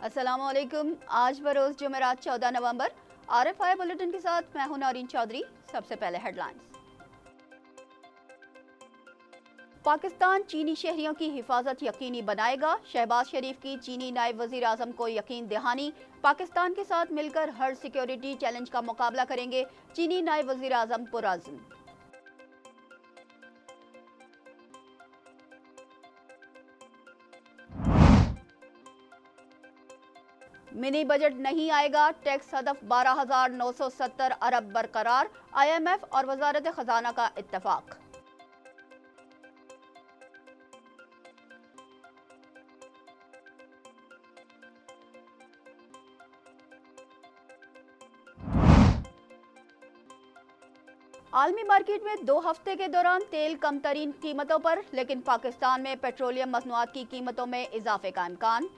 अस्सलाम वालेकुम। आज बरोज़ जुमेरात 14 नवंबर। RFI बुलेटिन के साथ मैं हूं नौरीन चौधरी। सबसे पहले हेडलाइंस। पाकिस्तान चीनी शहरियों की हिफाजत यकीनी बनाएगा। शहबाज शरीफ की चीनी नायब वजीर आजम को यकीन दहानी। पाकिस्तान के साथ मिलकर हर सिक्योरिटी चैलेंज का मुकाबला करेंगे। चीनी नायब वजीर आजम पुरअज़्म। मिनी बजट नहीं आएगा। टैक्स हदफ 12,970 अरब बरकरार। IMF और वजारत खजाना का इत्तफाक। आलमी मार्केट में 2 हफ्ते के दौरान तेल कम तरीन कीमतों पर, लेकिन पाकिस्तान में पेट्रोलियम मसनूआत की कीमतों में इजाफे का इम्कान।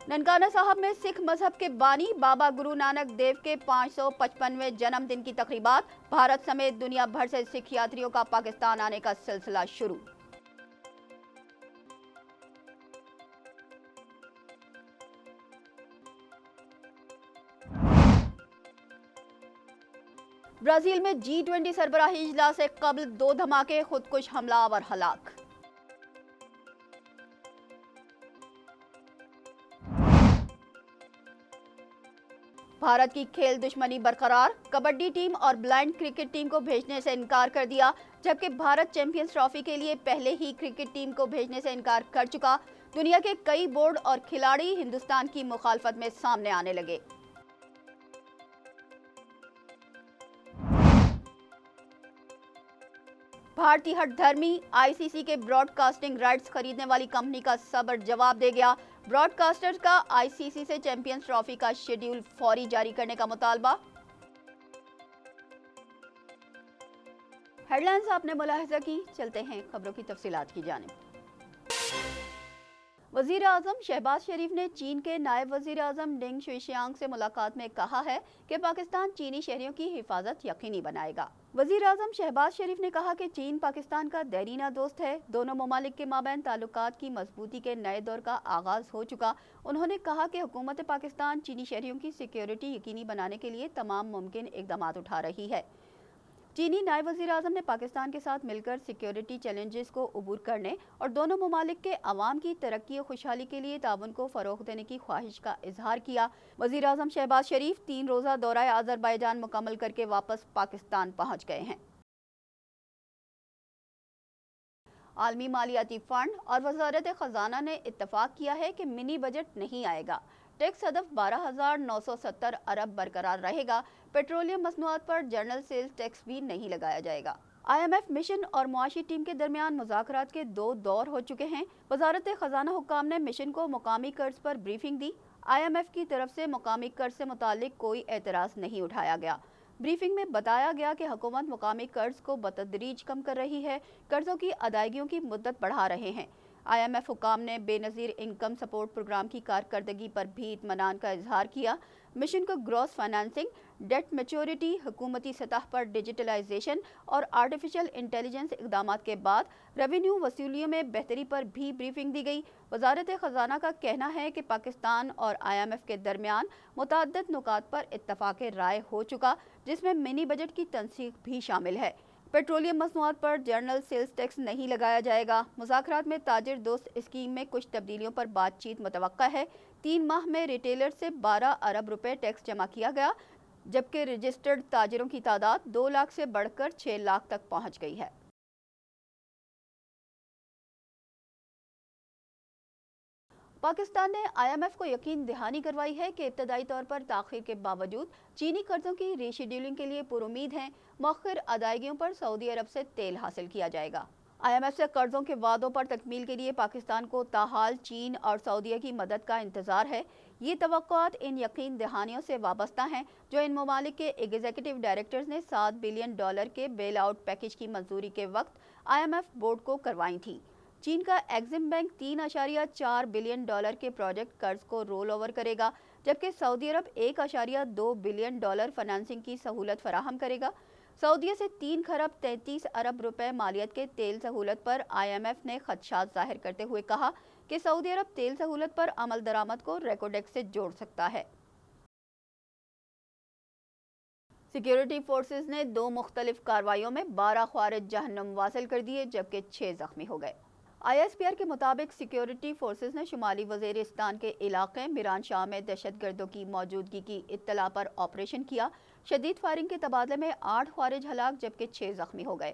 ननकाना साहब में सिख मजहब के बानी बाबा गुरु नानक देव के 555वें जन्मदिन की तकरीबात। भारत समेत दुनिया भर से सिख यात्रियों का पाकिस्तान आने का सिलसिला शुरू। ब्राजील में G20 सरबराही इजलास से कबल 2 धमाके, खुदकुश हमलावर हलाक। भारत की खेल दुश्मनी बरकरार। कबड्डी टीम और ब्लाइंड क्रिकेट टीम को भेजने से इनकार कर दिया, जबकि भारत चैंपियंस ट्रॉफी के लिए पहले ही क्रिकेट टीम को भेजने से इनकार कर चुका। दुनिया के कई बोर्ड और खिलाड़ी हिंदुस्तान की मुखालफत में सामने आने लगे। भारतीय हठधर्मी ICC के ब्रॉडकास्टिंग राइट्स खरीदने वाली कंपनी का सब्र जवाब दे गया। ब्रॉडकास्टर्स का ICC से चैंपियंस ट्रॉफी का शेड्यूल फौरी जारी करने का मुतालबा। हेडलाइंस आपने मुलाहिजा की, चलते हैं खबरों की तफसीलात की जानिब। वजीर आजम शहबाज शरीफ ने चीन के नायब वजीर आजम डेंग शुइशियांग से मुलाकात में कहा है कि पाकिस्तान चीनी शहरियों की हिफाजत यकीनी बनाएगा। वजीर आजम शहबाज शरीफ ने कहा कि चीन पाकिस्तान का देरीना दोस्त है। दोनों ममालिक के माबैन ताल्लुकात की मजबूती के नए दौर का आगाज हो चुका। उन्होंने कहा कि हुकूमत पाकिस्तान चीनी शहरियों की सिक्योरिटी यकीनी बनाने के लिए तमाम मुमकिन इकदाम उठा रही है। चीनी नायब वज़ीर आज़म ने पाकिस्तान के साथ मिलकर सिक्योरिटी चैलेंजेस को अबूर करने और दोनों ममालिक के अवाम की तरक्की और खुशहाली के लिए ताउन को फ़रोग़ देने की ख्वाहिश का इजहार किया। वज़ीर आज़म शहबाज शरीफ 3 रोज़ा दौरा अज़रबैजान मुकम्मल करके वापस पाकिस्तान पहुँच गए हैं। आलमी मालियाती फ़ंड और वजारत ख़जाना ने इत्तफाक किया है कि मिनी बजट नहीं आएगा। टैक्स हदफ 12,970 अरब बरकरार रहेगा। पेट्रोलियम मसनूआत पर जनरल सेल्स टैक्स भी नहीं लगाया जाएगा। IMF मिशन और मुआशी टीम के दरमियान मुज़ाकरात के 2 दौर हो चुके हैं। वजारत ख़जाना हुक्काम ने मिशन को मुकामी कर्ज पर ब्रीफिंग दी। IMF की तरफ से मुकामी कर्ज से मुतालिक कोई एतराज़ नहीं उठाया गया। ब्रीफिंग में बताया गया कि हुकूमत मुकामी कर्ज को बतदरीज कम कर रही है, कर्जों की अदायगियों की मुद्दत बढ़ा रहे हैं। IMF हुकाम ने बेनज़ीर इनकम सपोर्ट प्रोग्राम की कारकर्दगी पर भी इत्मीनान का इजहार किया। मिशन को ग्रॉस फाइनेंसिंग, डेट मैच्योरिटी, हुकूमती सतह पर डिजिटलाइजेशन और आर्टिफिशियल इंटेलिजेंस इकदामात के बाद रेवेन्यू वसूलियों में बेहतरी पर भी ब्रीफिंग दी गई। वजारत ख़जाना का कहना है कि पाकिस्तान और IMF के दरमियान मुतअद्दिद नुकात पर इत्तफाक राय हो चुका, जिसमें मिनी बजट की तनसीख भी शामिल है। पेट्रोलियम मसनूआत पर जनरल सेल्स टैक्स नहीं लगाया जाएगा। मुज़ाकरात में ताजिर दोस्त स्कीम में कुछ तब्दीलियों पर बातचीत मुतवक्का है। 3 माह में रिटेलर से 12 अरब रुपए टैक्स जमा किया गया, जबकि रजिस्टर्ड ताजिरों की तादाद 2 लाख से बढ़कर 6 लाख तक पहुंच गई है। पाकिस्तान ने IMF को यकीन दहानी करवाई है कि इब्तदाई तौर पर ताख़ीर के बावजूद चीनी कर्जों की रीशेड्यूलिंग के लिए पुरुमीद हैं। मौखर अदायगियों पर सऊदी अरब से तेल हासिल किया जाएगा। IMF से कर्जों के वादों पर तकमील के लिए पाकिस्तान को ताहाल चीन और सऊदीया की मदद का इंतजार है। ये तवक्कुआत इन यकीन दहानियों से वाबस्ता हैं जो इन ममालिक के एग्जीक्यूटिव डायरेक्टर्स ने $7 बिलियन के बेल आउट पैकेज की मंजूरी के वक्त IMF बोर्ड को करवाई थी। चीन का एग्जिम बैंक $3.4 बिलियन के प्रोजेक्ट कर्ज को रोल ओवर करेगा, जबकि सऊदी अरब $1.2 बिलियन फाइनेंसिंग की सहूलत फराहम करेगा। सऊदीया से 3 खरब 33 अरब रुपए मालियत के तेल सहूलत पर IMF ने खदशात जाहिर करते हुए कहा कि सऊदी अरब तेल सहूलत पर अमल दरामद को रेकोडेक्स से जोड़ सकता है। सिक्योरिटी फोर्सेस ने 2 मुख्तलिफ कार्रवाइयों में 12 ख्वारिज जहन्नुम वासिल कर दिए जबकि 6 जख्मी हो गए। ISPR के मुताबिक सिक्योरिटी फोर्सेस ने शुमाली वज़ीरिस्तान के इलाके मिरान शाह में दहशतगर्दों की मौजूदगी की इत्तला पर ऑपरेशन किया। शदीद फायरिंग के तबादले में 8 ख्वारिज हलाक जबकि 6 जख्मी हो गए।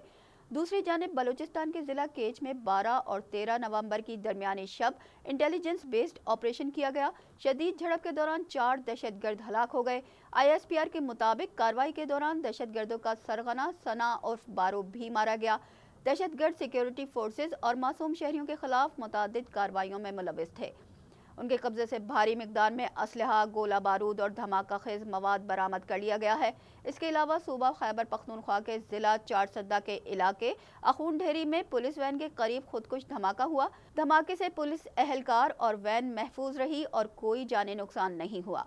दूसरी जानिब बलूचिस्तान के ज़िला केच में 12 और 13 नवंबर की दरमियानी शब इंटेलिजेंस बेस्ड ऑपरेशन किया गया। शदीद झड़प के दौरान 4 दहशतगर्द हलाक हो गए। ISPR के मुताबिक कार्रवाई के दौरान दहशतगर्दों का सरगना सना उर्फ बारू भी मारा गया। दहशतगर्द सिक्योरिटी फोर्सेस और मासूम शहरियों के खिलाफ मुतअद्दिद कार्रवाइयों में मुलविस थे। उनके कब्जे से भारी मिकदार में असलहा, गोला बारूद और धमाका खेज मवाद बरामद कर लिया गया है। इसके अलावा सूबा खैबर पख्तूनख्वा के ज़िला चारसद्दा के इलाके अखून ढेरी में पुलिस वैन के करीब खुदकुश धमाका हुआ। धमाके से पुलिस एहलकार और वैन महफूज रही और कोई जानी नुकसान नहीं हुआ।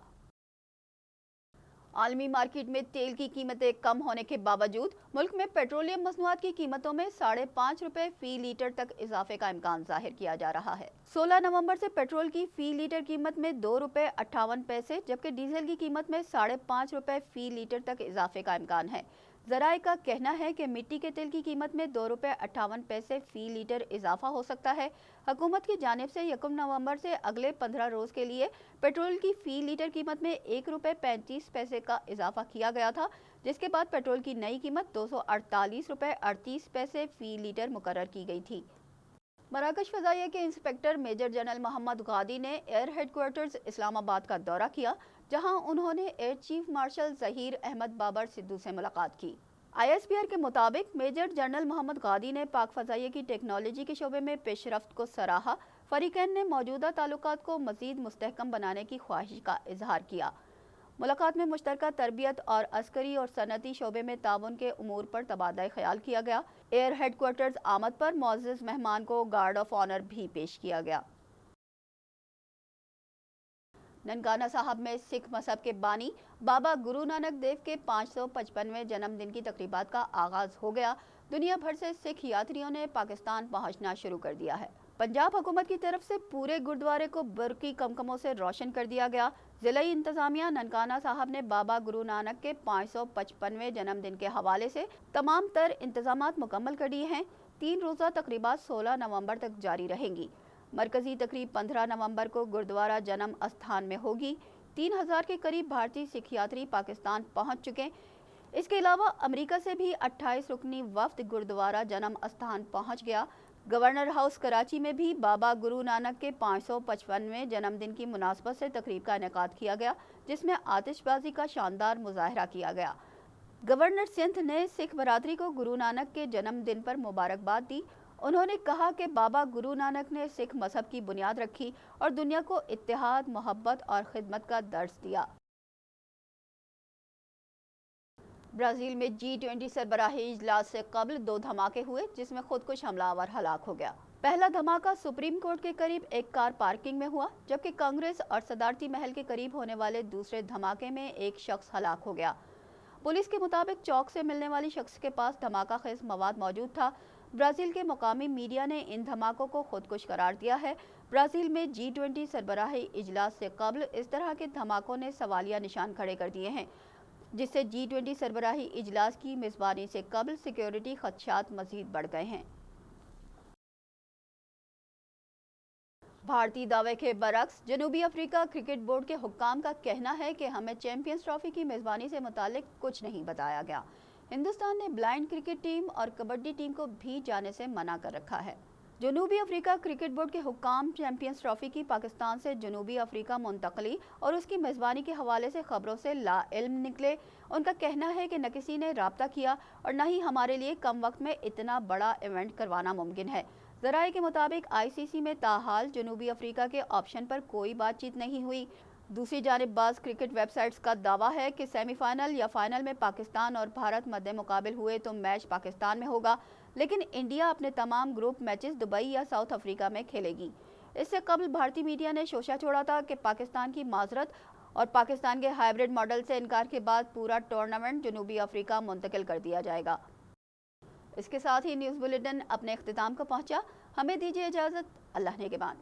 आलमी मार्केट में तेल की कीमतें कम होने के बावजूद मुल्क में पेट्रोलियम मसनूआत की कीमतों में 5.5 रुपए फी लीटर तक इजाफे का इम्कान जाहिर किया जा रहा है। 16 नवंबर से पेट्रोल की फी लीटर कीमत में 2 रुपए 58 पैसे जबकि डीजल की कीमत में 5.5 रुपए फी लीटर तक इजाफे का इम्कान है। ज़राए का कहना है कि मिट्टी के तेल की कीमत में 2 रुपए 58 पैसे फी लीटर इजाफा हो सकता है। हुकूमत की जानिब से 1 नवंबर से अगले 15 रोज़ के लिए पेट्रोल की फी लीटर कीमत में 1 रुपए 35 पैसे का इजाफा किया गया था, जिसके बाद पेट्रोल की नई कीमत 248 रुपए 38 पैसे फी लीटर मुकर्रर की गई थी। मराकश फ़ज़ाइया के इंस्पेक्टर मेजर जनरल मोहम्मद गादी ने एयर हेडक्वार्टर्स इस्लामाबाद का दौरा किया, जहां उन्होंने air chief marshal Zaheer Ahmed Babar Sidhu से मुलाकात की। ISPR के मुताबिक मेजर जनरल मोहम्मद गादी ने पाक फ़ज़ाइया की टेक्नोलॉजी के शोबे में पेशरफ्त को सराहा। फ़रीक़ैन ने मौजूदा ताल्लुकात को मज़ीद मुस्तहकम बनाने की ख्वाहिश का इजहार किया। मुलाकात में मुश्तरका तरबियत और अस्करी और सनती शोबे में ताउन के उमूर पर तबादला ख्याल किया गया। एयर हेडक्वार्टर्स आमद पर मुअज़्ज़ज़ मेहमान को गार्ड ऑफ ऑनर भी पेश किया गया। ननकाना साहब में सिख मजहब के बानी बाबा गुरु नानक देव के 555वें जन्मदिन की तकरीबात का आगाज हो गया। दुनिया भर से सिख यात्रियों ने पाकिस्तान पहुंचना शुरू कर दिया है। पंजाब हुकूमत की तरफ से पूरे गुरुद्वारे को बरकी कमकमों से रोशन कर दिया गया। ज़िलाई इंतजामिया ननकाना साहब ने बाबा गुरु नानक के 555वें जन्मदिन के हवाले से तमाम तर इंतजामात मुकम्मल कर दिए हैं। 3 रोज़ा तकरीबात 16 नवंबर तक जारी रहेंगी। मरकजी तकरीब 15 नवंबर को गुरुद्वारा जन्म अस्थान में होगी। 3000 के करीब भारतीय सिख यात्री पाकिस्तान पहुंच चुके। इसके अलावा अमेरिका से भी 28 रुकनी वफ्द गुरुद्वारा जन्म अस्थान पहुंच गया। गवर्नर हाउस कराची में भी बाबा गुरु नानक के 555वें जन्मदिन की मुनासबत से तकरीब का इनेकाद किया गया, जिसमें आतिशबाजी का शानदार मुजाहरा किया गया। गवर्नर सिंध ने सिख बरादरी को गुरु नानक के जन्मदिन पर मुबारकबाद दी। उन्होंने कहा कि बाबा गुरु नानक ने सिख मजहब की बुनियाद रखी और दुनिया को इत्तेहाद, मोहब्बत और खिदमत का दर्स दिया। ब्राज़ील में G20 सरबराही इजलास से कबल 2 धमाके हुए, जिसमें खुदकुश हमलावर हलाक हो गया। पहला धमाका सुप्रीम कोर्ट के करीब एक कार पार्किंग में हुआ, जबकि कांग्रेस और सदारती महल के करीब होने वाले दूसरे धमाके में एक शख्स हलाक हो गया। पुलिस के मुताबिक चौक से मिलने वाली शख्स के पास धमाका खेज मवाद मौजूद था। ब्राज़ील के मुकामी मीडिया ने इन धमाकों को खुदकुश करार दिया है। ब्राज़ील में G20 सरबराही इजलास से कबल इस तरह के धमाकों ने सवालिया निशान खड़े कर दिए हैं, जिससे G20 सरबराही इजलास की मेज़बानी से कबल सिक्योरिटी खदशात मज़ीद बढ़ गए हैं। भारतीय दावे के बरक्स जनूबी अफ्रीका क्रिकेट बोर्ड के हुक्काम का कहना है कि हमें चैंपियंस ट्रॉफी की मेज़बानी से मुतालिक कुछ नहीं बताया गया। हिंदुस्तान ने ब्लाइंड क्रिकेट टीम और कबड्डी टीम को भी जाने से मना कर रखा है। जनूबी अफ्रीका क्रिकेट बोर्ड के हुक्काम चैंपियंस ट्रॉफी की पाकिस्तान से जनूबी अफ्रीका मुंतकली और उसकी मेज़बानी के हवाले से खबरों से लाइल्म निकले। उनका कहना है कि न किसी ने राब्ता किया और न ही हमारे लिए कम वक्त में इतना बड़ा इवेंट करवाना मुमकिन है। ज़राए के मुताबिक ICC में ताहाल जनूबी अफ्रीका के ऑप्शन पर कोई बातचीत नहीं हुई। दूसरी जानिब बाज़ क्रिकेट वेबसाइट्स का दावा है कि सेमीफाइनल या फाइनल में पाकिस्तान और भारत मद्दे मुकाबिल हुए तो मैच पाकिस्तान में होगा, लेकिन इंडिया अपने तमाम ग्रुप मैचेस दुबई या साउथ अफ्रीका में खेलेगी। इससे कबल भारतीय मीडिया ने शोशा छोड़ा था कि पाकिस्तान की माजरत اور پاکستان کے ہائیبرڈ ماڈل سے انکار کے بعد پورا ٹورنامنٹ جنوبی افریقہ منتقل کر دیا جائے گا۔ اس کے ساتھ ہی نیوز بلیٹن اپنے اختتام کو پہنچا۔ ہمیں دیجیے اجازت، اللہ نگہبان۔